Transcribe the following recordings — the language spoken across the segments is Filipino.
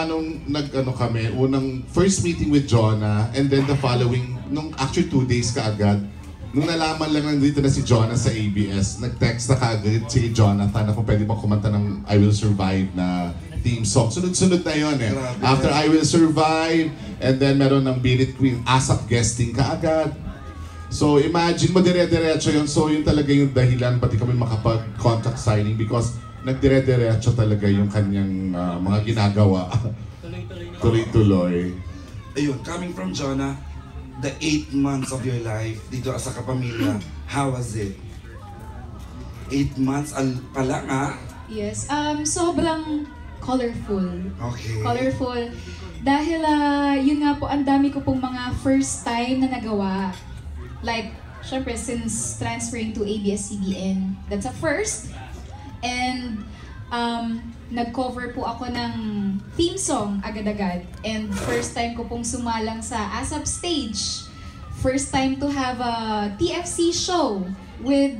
ginawa nung nag-ano kami, unang first meeting with Jonah, and then the following, nung actually 2 days kaagad, nung nalaman lang nandito na si Jonah sa ABS, nag-text na kaagad si Jonathan na kung pwede bang kumanta ng I Will Survive na theme song. Sunod-sunod na yun eh. After I Will Survive, and then meron ng Beat It Queen, ASAP guesting kaagad. So imagine mo, dire-diretso yun. So yun talaga yung dahilan pati kami makapag-contract signing because nagdire-diretso talaga yung kanyang mga ginagawa. Tuloy-tuloy. Ayun, coming from Jonah, the 8 months of your life dito sa kapamilya, how was it? 8 months pa lang Yes, sobrang colorful. Okay. Colorful. Dahil yun nga po, ang dami ko pong mga first time na nagawa. Like, syempre, since transferring to ABS-CBN, that's a first. And nag-cover po ako ng theme song agad-agad. And first time ko pong sumalang sa ASAP stage. First time to have a TFC show with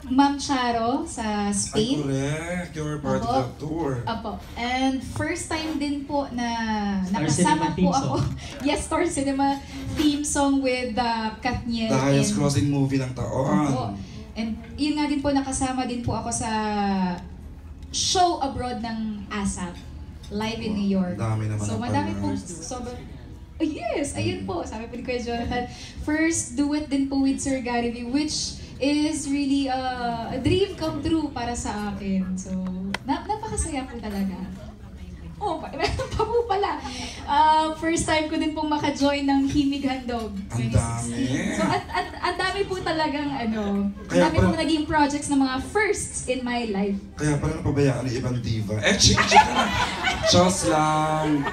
Ma'am Charo sa Spain. Ay, correct. You were part of that tour. Apo. And first time din po na Star nakasama Cinema po ako. Yes, Star Cinema theme song with Katniel. The highest crossing movie ng taon. Opo. And yun nga din po, nakasama din po ako sa show abroad ng ASAP. Live in New York. Dami naman So ang madami po. panahon. Sobrang... Oh, yes, ayun po. Sabi po ni Kuya Jonathan. First duet din po with Sir Gary V, which is really a dream come true para sa akin. So, napakasaya po talaga. Oh, meron pa po pala. First time ko din pong maka-join ng Himig Handog. Ang dami. So, ang dami po talagang ang Kaya dami pong naging projects na mga firsts in my life. Kaya pala napabayaan ng ibang diva. Chika na. Just lang.